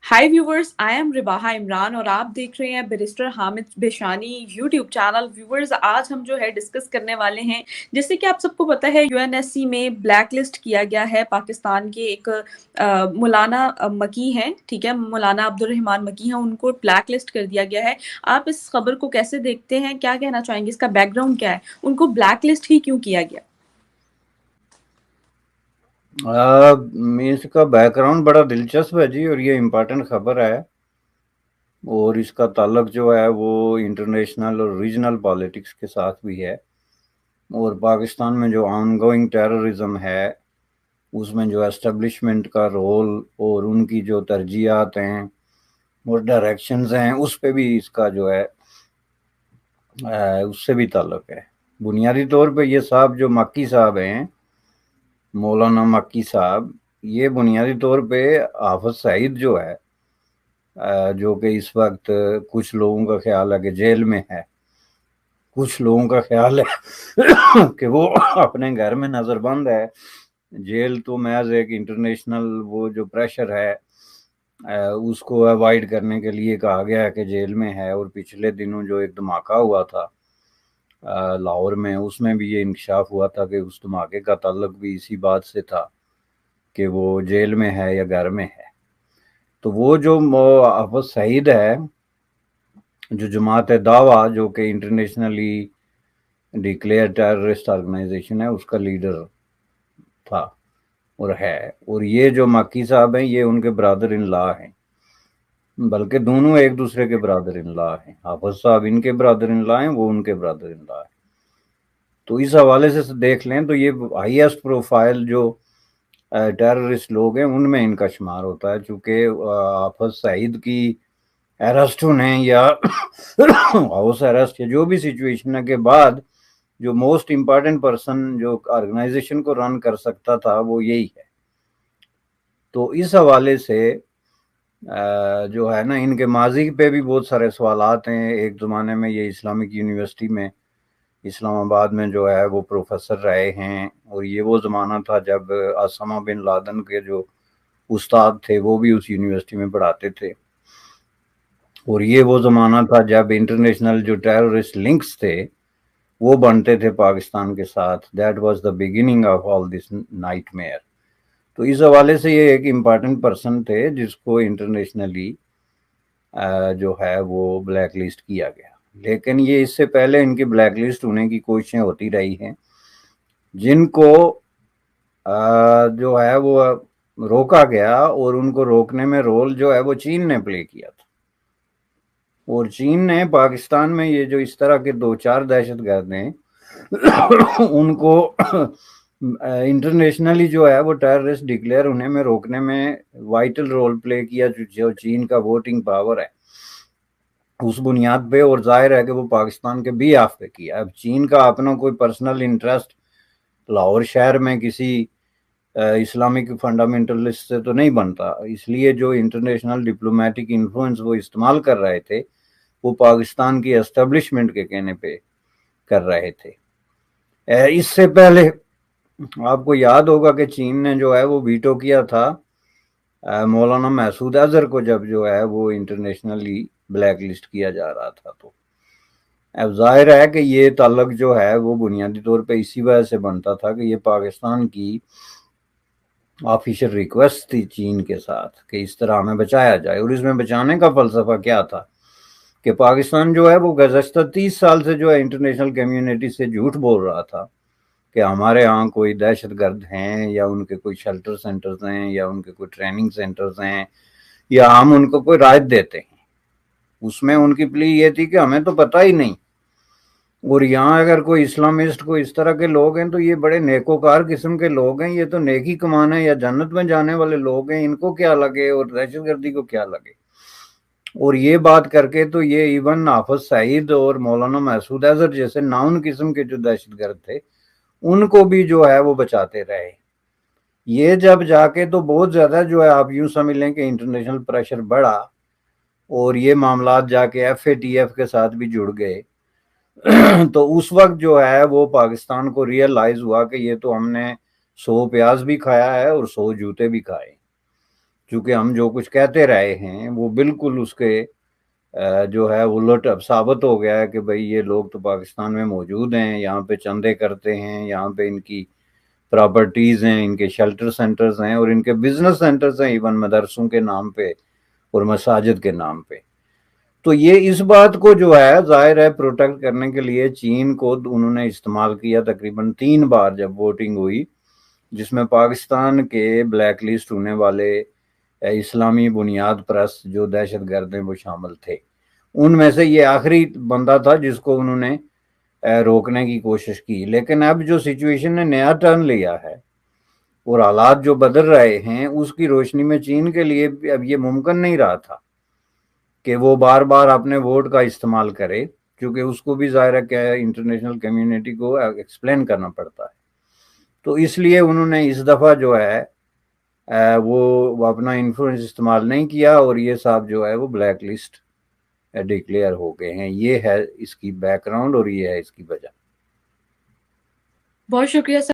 Hi viewers, I am Ribaha Imran और आप देख रहे हैं barrister Hamid Bashani YouTube channel. Viewers, आज हम जो है डिस्कस करने वाले हैं, जैसे कि आप सबको पता है यूएनएससी में ब्लैक लिस्ट किया गया है पाकिस्तान के एक मौलाना मकी हैं, ठीक है, मौलाना अब्दुल रहमान मकी हैं, उनको ब्लैक लिस्ट कर दिया गया है। आप इस खबर को कैसे देखते हैं, क्या कहना चाहेंगे, इसका बैकग्राउंड क्या है, उनको ब्लैक लिस्ट ही क्यों किया गया? इसका बैकग्राउंड बड़ा दिलचस्प है जी, और ये इम्पोर्टेंट खबर है। और इसका ताल्लुक जो है वो इंटरनेशनल और रीजनल पॉलिटिक्स के साथ भी है। और पाकिस्तान में जो ऑनगोइंग टेररिज्म है उसमें जो एस्टेब्लिशमेंट का रोल और उनकी जो तरजीहात हैं और डायरेक्शंस हैं उस पे भी इसका जो है उससे भी ताल्लुक है। बुनियादी तौर पे ये साहब जो मक्की साहब हैं, मौलाना मक्की साहब, ये बुनियादी तौर पे हाफिज सईद जो है, जो कि इस वक्त कुछ लोगों का ख्याल है कि जेल में है, कुछ लोगों का ख्याल है कि वो अपने घर में नजरबंद है। जेल तो महज एक इंटरनेशनल वो जो प्रेशर है उसको अवॉइड करने के लिए कहा गया है कि जेल में है। और पिछले दिनों जो एक धमाका हुआ था लाहौर में, उसमें भी ये इंकशाफ हुआ था कि उस धमाके का ताल्लुक भी इसी बात से था कि वो जेल में है या घर में है। तो वो जो हाफिज सईद है, जो जमात दावा, जो कि इंटरनेशनली डिक्लेयर टेररिस्ट ऑर्गेनाइजेशन है, उसका लीडर था और है। और ये जो मक्की साहब हैं ये उनके ब्रदर इन लॉ हैं, बल्कि दोनों एक दूसरे के ब्रदर इन लॉ हैं। हाफिज साहब इनके ब्रदर इन लॉ हैं, वो उनके ब्रदर इन लॉ हैं। तो इस हवाले से देख लें तो ये हाईएस्ट प्रोफाइल जो टेररिस्ट लोग हैं उनमें इनका शुमार होता है। चूंकि हाफिज सईद की अरेस्ट होने या हाउस अरेस्ट या जो भी सिचुएशन है के बाद जो मोस्ट इम्पॉर्टेंट पर्सन जो ऑर्गेनाइजेशन को रन कर सकता था वो यही है। तो इस हवाले से जो है ना, इनके माजी पे भी बहुत सारे सवालात हैं। एक ज़माने में ये इस्लामिक यूनिवर्सिटी में इस्लामाबाद में जो है वो प्रोफेसर रहे हैं, और ये वो ज़माना था जब ओसामा बिन लादेन के जो उस्ताद थे वो भी उस यूनिवर्सिटी में पढ़ाते थे। और ये वो ज़माना था जब इंटरनेशनल जो टेररिस्ट लिंक्स थे वो बनते थे पाकिस्तान के साथ। That was the beginning of all this nightmare. तो इस हवाले से ये एक इम्पॉर्टेंट पर्सन थे जिसको इंटरनेशनली जो है वो ब्लैक लिस्ट किया गया। लेकिन ये इससे पहले इनकी ब्लैक लिस्ट होने की कोशिशें होती रही हैं, जिनको जो है वो रोका गया। और उनको रोकने में रोल जो है वो चीन ने प्ले किया था। और चीन ने पाकिस्तान में ये जो इस तरह के दो चार दहशतगर्द हैं उनको इंटरनेशनली जो है वो टेररिस्ट डिक्लेयर होने में रोकने में वाइटल रोल प्ले किया, जो चीन का वोटिंग पावर है उस बुनियाद पे। और जाहिर है कि वो पाकिस्तान के भी हाफ पे किया। अब चीन का अपना कोई पर्सनल इंटरेस्ट लाहौर शहर में किसी इस्लामिक फंडामेंटलिस्ट से तो नहीं बनता, इसलिए जो इंटरनेशनल डिप्लोमेटिक इन्फ्लुएंस वो इस्तेमाल कर रहे थे वो पाकिस्तान की एस्टेब्लिशमेंट के कहने पे कर रहे थे। इससे पहले आपको याद होगा कि चीन ने जो है वो वीटो किया था मौलाना महसूद अजहर को, जब जो है वो इंटरनेशनली ब्लैक लिस्ट किया जा रहा था। तो अब जाहिर है कि ये ताल्लुक जो है वो बुनियादी तौर पे इसी वजह से बनता था कि ये पाकिस्तान की ऑफिशियल रिक्वेस्ट थी चीन के साथ कि इस तरह हमें बचाया जाए। और इसमें बचाने का फलसफा क्या था कि पाकिस्तान जो है वो गुज़श्ता 30 साल से जो है इंटरनेशनल कम्युनिटी से झूठ बोल रहा था कि हमारे यहाँ कोई दहशतगर्द हैं या उनके कोई शेल्टर सेंटर्स हैं या उनके कोई ट्रेनिंग सेंटर्स हैं या हम उनको कोई राहत देते हैं। उसमें उनकी प्ली ये थी कि हमें तो पता ही नहीं। और यहाँ अगर कोई इस्लामिस्ट को इस तरह के लोग हैं तो ये बड़े नेकोकार किस्म के लोग हैं, ये तो नेकी कमाने या जन्नत में जाने वाले लोग हैं, इनको क्या लगे और दहशतगर्दी को क्या लगे। और ये बात करके तो ये इवन हाफिज सईद और मौलाना महसूद अजहर जैसे नाउन किस्म के जो दहशतगर्द थे उनको भी जो है वो बचाते रहे। ये जब जाके तो बहुत ज्यादा जो है आप यूं समझ लें कि इंटरनेशनल प्रेशर बढ़ा और ये मामला जाके FATF के साथ भी जुड़ गए तो उस वक्त जो है वो पाकिस्तान को रियलाइज हुआ कि ये तो हमने 100 प्याज भी खाया है और 100 जूते भी खाए। چونکہ ہم جو کچھ کہتے رہے ہیں وہ بالکل اس کے جو ہے الٹ اب ثابت ہو گیا ہے کہ بھئی یہ لوگ تو پاکستان میں موجود ہیں، یہاں پہ چندے کرتے ہیں، یہاں پہ ان کی پراپرٹیز ہیں، ان کے شیلٹر سینٹرز ہیں اور ان کے بزنس سینٹرز ہیں، ایون مدرسوں کے نام پہ اور مساجد کے نام پہ۔ تو یہ اس بات کو جو ہے ظاہر ہے پروٹیکٹ کرنے کے لیے چین کو انہوں نے استعمال کیا تقریباً 3 بار جب ووٹنگ ہوئی، جس میں پاکستان کے بلیک لسٹ ہونے والے اسلامی بنیاد پرست جو دہشت گرد ہیں وہ شامل تھے۔ ان میں سے یہ آخری بندہ تھا جس کو انہوں نے روکنے کی کوشش کی۔ لیکن اب جو سچویشن نے نیا ٹرن لیا ہے اور حالات جو بدل رہے ہیں، اس کی روشنی میں چین کے لیے اب یہ ممکن نہیں رہا تھا کہ وہ بار بار اپنے ووٹ کا استعمال کرے، کیونکہ اس کو بھی ظاہر ہے کہ انٹرنیشنل کمیونٹی کو ایکسپلین کرنا پڑتا ہے۔ تو اس لیے انہوں نے اس دفعہ جو ہے وہ اپنا انفلوئنس استعمال نہیں کیا اور یہ صاحب جو ہے وہ بلیک لسٹ ڈکلیئر ہو گئے ہیں۔ یہ ہے اس کی بیک گراؤنڈ اور یہ ہے اس کی وجہ۔ بہت شکریہ سر۔